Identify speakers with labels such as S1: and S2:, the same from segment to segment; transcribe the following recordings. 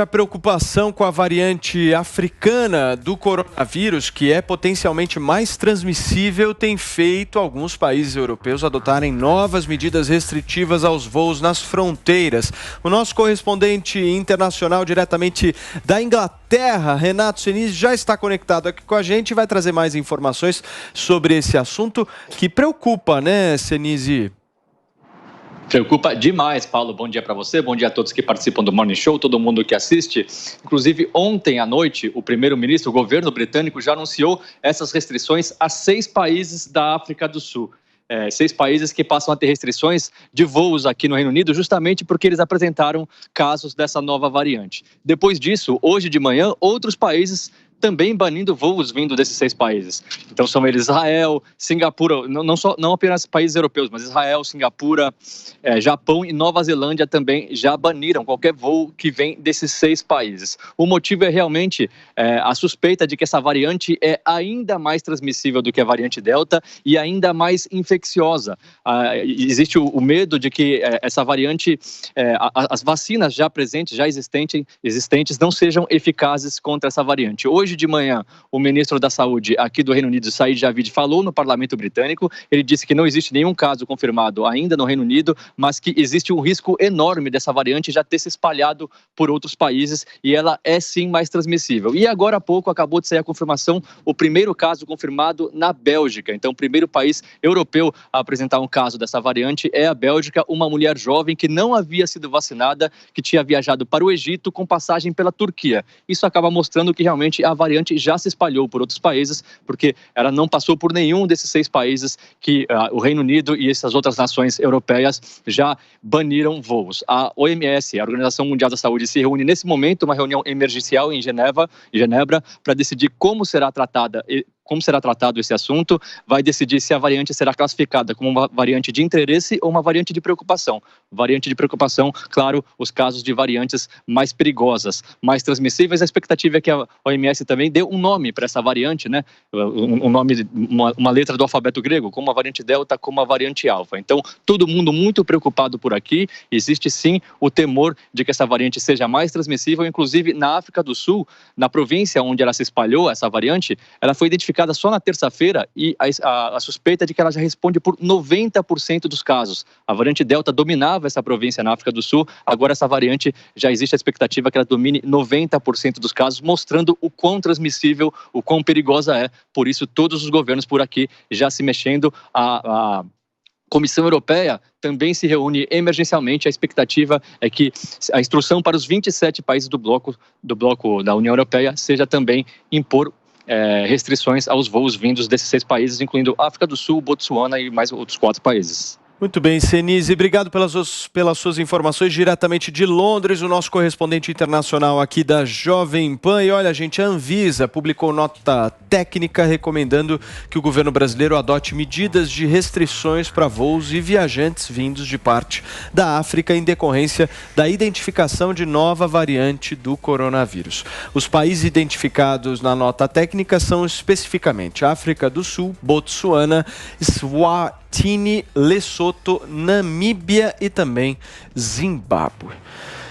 S1: A preocupação com a variante africana do coronavírus, que é potencialmente mais transmissível, tem feito alguns países europeus adotarem novas medidas restritivas aos voos nas fronteiras. O nosso correspondente internacional diretamente da Inglaterra, Renato Senise, já está conectado aqui com a gente e vai trazer mais informações sobre esse assunto que preocupa, né, Senise?
S2: Preocupa demais, Paulo. Bom dia para você, bom dia a todos que participam do Morning Show, todo mundo que assiste. Inclusive, ontem à noite, o primeiro-ministro, o governo britânico, já anunciou essas restrições a 6 países da África do Sul. 6 países que passam a ter restrições de voos aqui no Reino Unido, justamente porque eles apresentaram casos dessa nova variante. Depois disso, hoje de manhã, outros países também banindo voos vindo desses 6 países. Então são eles Israel, Singapura, não apenas países europeus, mas Israel, Singapura, Japão e Nova Zelândia também já baniram qualquer voo que vem desses 6 países. O motivo é realmente a suspeita de que essa variante é ainda mais transmissível do que a variante Delta e ainda mais infecciosa. Existe o medo de que essa variante, as vacinas já presentes, já existentes, não sejam eficazes contra essa variante. Hoje de manhã, o ministro da Saúde aqui do Reino Unido, Said Javid, falou no Parlamento Britânico. Ele disse que não existe nenhum caso confirmado ainda no Reino Unido, mas que existe um risco enorme dessa variante já ter se espalhado por outros países e ela é sim mais transmissível. E agora há pouco acabou de sair a confirmação, o primeiro caso confirmado na Bélgica. Então, o primeiro país europeu a apresentar um caso dessa variante é a Bélgica, uma mulher jovem que não havia sido vacinada, que tinha viajado para o Egito com passagem pela Turquia. Isso acaba mostrando que realmente a variante já se espalhou por outros países, porque ela não passou por nenhum desses 6 países que o Reino Unido e essas outras nações europeias já baniram voos. A OMS, a Organização Mundial da Saúde, se reúne nesse momento, uma reunião emergencial em Genebra, para decidir como será tratado esse assunto, vai decidir se a variante será classificada como uma variante de interesse ou uma variante de preocupação. Variante de preocupação, claro, os casos de variantes mais perigosas, mais transmissíveis. A expectativa é que a OMS também dê um nome para essa variante, né? Um nome, uma letra do alfabeto grego, como a variante Delta, como a variante Alfa. Então, todo mundo muito preocupado por aqui. Existe sim o temor de que essa variante seja mais transmissível. Inclusive, na África do Sul, na província onde ela se espalhou, essa variante, ela foi identificada só na terça-feira e a suspeita é de que ela já responde por 90% dos casos. A variante Delta dominava essa província na África do Sul, agora essa variante já existe a expectativa que ela domine 90% dos casos, mostrando o quão transmissível, o quão perigosa é. Por isso, todos os governos por aqui já se mexendo. A Comissão Europeia também se reúne emergencialmente. A expectativa é que a instrução para os 27 países do bloco da União Europeia seja também impor restrições aos voos vindos desses 6 países, incluindo África do Sul, Botsuana e mais outros 4 países.
S1: Muito bem, Senise, obrigado pelas suas informações diretamente de Londres, o nosso correspondente internacional aqui da Jovem Pan. E olha, gente, a Anvisa publicou nota técnica recomendando que o governo brasileiro adote medidas de restrições para voos e viajantes vindos de parte da África em decorrência da identificação de nova variante do coronavírus. Os países identificados na nota técnica são especificamente África do Sul, Botsuana, Eswatini, Lesoto, Namíbia e também Zimbábue.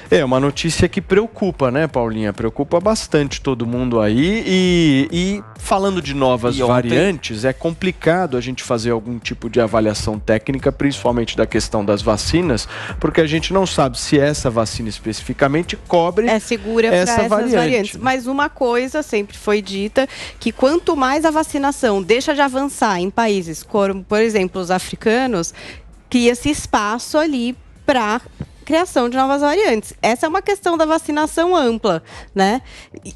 S1: É uma notícia que preocupa, né, Paulinha? Preocupa bastante todo mundo aí. E falando de novas variantes, é complicado a gente fazer algum tipo de avaliação técnica, principalmente da questão das vacinas, porque a gente não sabe se essa vacina especificamente cobre
S3: segura para essas variantes. Mas uma coisa sempre foi dita, que quanto mais a vacinação deixa de avançar em países como, por exemplo, os africanos, cria-se espaço ali para criação de novas variantes. Essa é uma questão da vacinação ampla, né?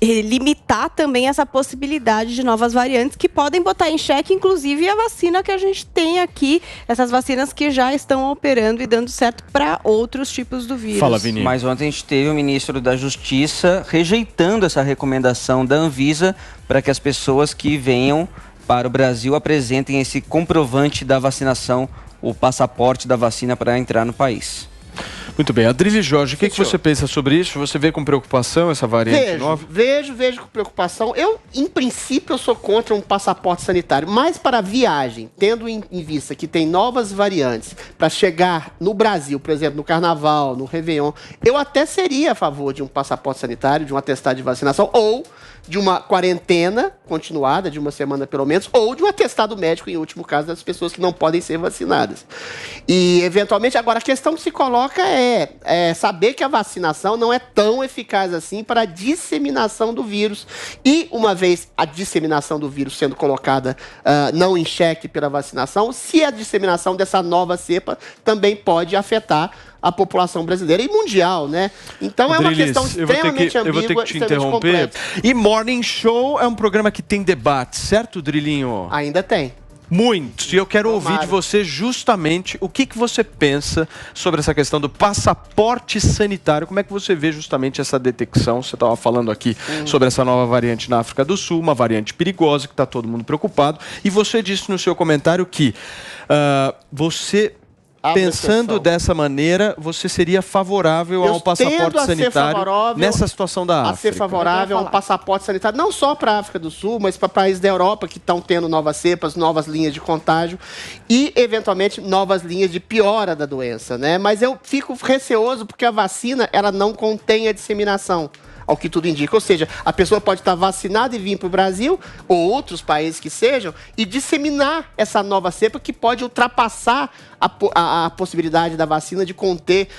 S3: E limitar também essa possibilidade de novas variantes que podem botar em xeque, inclusive, a vacina que a gente tem aqui, essas vacinas que já estão operando e dando certo para outros tipos do vírus.
S1: Fala, Vini.
S4: Mas ontem a gente teve o ministro da Justiça rejeitando essa recomendação da Anvisa para que as pessoas que venham para o Brasil apresentem esse comprovante da vacinação, o passaporte da vacina para entrar no país.
S1: Muito bem. Adriles Jorge, o que você pensa sobre isso? Você vê com preocupação essa variante nova?
S5: Vejo com preocupação. Em princípio, eu sou contra um passaporte sanitário, mas para viagem, tendo em vista que tem novas variantes para chegar no Brasil, por exemplo, no Carnaval, no Réveillon, eu até seria a favor de um passaporte sanitário, de um atestado de vacinação, ou de uma quarentena continuada, de uma semana pelo menos, ou de um atestado médico, em último caso, das pessoas que não podem ser vacinadas. E, eventualmente, agora, a questão que se coloca é saber que a vacinação não é tão eficaz assim para a disseminação do vírus. E, uma vez a disseminação do vírus sendo colocada não em xeque pela vacinação, se a disseminação dessa nova cepa também pode afetar a população brasileira e mundial, né? Então é uma questão extremamente ambígua.
S1: Eu vou ter que te interromper. E Morning Show é um programa que tem debate, certo, Drilinho?
S5: Ainda tem.
S1: Muitos. E eu quero ouvir de você justamente o que você pensa sobre essa questão do passaporte sanitário. Como é que você vê justamente essa detecção? Você estava falando aqui sobre essa nova variante na África do Sul, uma variante perigosa que está todo mundo preocupado. E você disse no seu comentário que você... Pensando dessa maneira, você seria favorável ao passaporte sanitário nessa situação da África?
S5: A ser favorável a um passaporte sanitário, não só para a África do Sul, mas para países da Europa que estão tendo novas cepas, novas linhas de contágio e, eventualmente, novas linhas de piora da doença, né? Mas eu fico receoso porque a vacina, ela não contém a disseminação, ao que tudo indica. Ou seja, a pessoa pode estar vacinada e vir para o Brasil, ou outros países que sejam, e disseminar essa nova cepa que pode ultrapassar a possibilidade da vacina de conter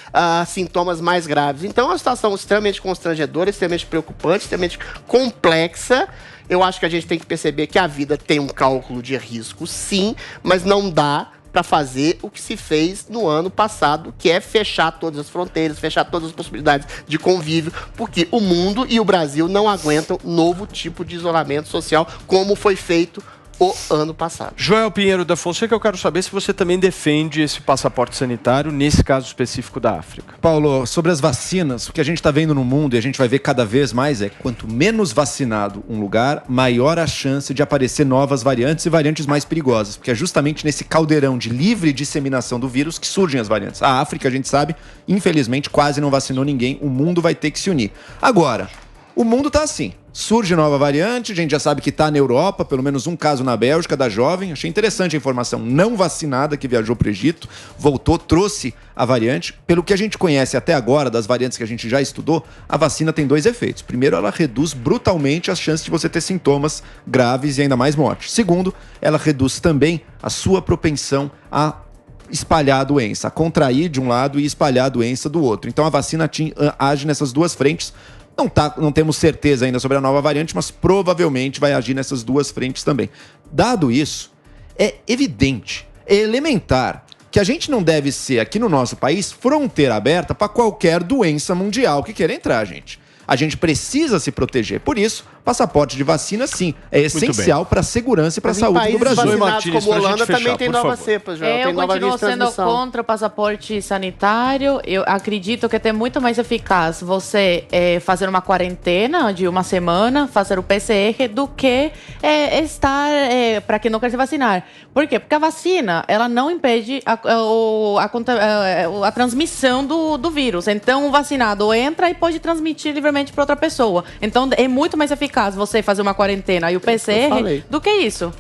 S5: sintomas mais graves. Então, é uma situação extremamente constrangedora, extremamente preocupante, extremamente complexa. Eu acho que a gente tem que perceber que a vida tem um cálculo de risco, sim, mas não dá para fazer o que se fez no ano passado, que é fechar todas as fronteiras, fechar todas as possibilidades de convívio, porque o mundo e o Brasil não aguentam novo tipo de isolamento social, como foi feito o ano passado.
S1: Joel Pinheiro da Fonseca, eu quero saber se você também defende esse passaporte sanitário nesse caso específico da África.
S6: Paulo, sobre as vacinas, o que a gente está vendo no mundo e a gente vai ver cada vez mais é quanto menos vacinado um lugar, maior a chance de aparecer novas variantes e variantes mais perigosas, porque é justamente nesse caldeirão de livre disseminação do vírus que surgem as variantes. A África, a gente sabe, infelizmente quase não vacinou ninguém, o mundo vai ter que se unir. Agora, o mundo está assim. Surge nova variante, a gente já sabe que está na Europa, pelo menos um caso na Bélgica, da jovem. Achei interessante a informação, não vacinada, que viajou para o Egito, voltou, trouxe a variante. Pelo que a gente conhece até agora, das variantes que a gente já estudou, a vacina tem dois efeitos. Primeiro, ela reduz brutalmente as chances de você ter sintomas graves e ainda mais morte. Segundo, ela reduz também a sua propensão a espalhar a doença, a contrair de um lado e espalhar a doença do outro. Então a vacina age nessas duas frentes. Não temos certeza ainda sobre a nova variante, mas provavelmente vai agir nessas duas frentes também. Dado isso, é evidente, é elementar, que a gente não deve ser, aqui no nosso país, fronteira aberta para qualquer doença mundial que queira entrar, gente. A gente precisa se proteger. Por isso, passaporte de vacina, sim, é essencial para a segurança e para a saúde do Brasil.
S5: Como Holanda também tem novas cepas.
S7: Eu continuo sendo contra o passaporte sanitário. Eu acredito que é muito mais eficaz você fazer uma quarentena de uma semana, fazer o PCR, do que estar para quem não quer se vacinar. Por quê? Porque a vacina, ela não impede a transmissão do vírus. Então, o vacinado entra e pode transmitir livremente para outra pessoa. Então, é muito mais eficaz você fazer uma quarentena e o PCR do que isso.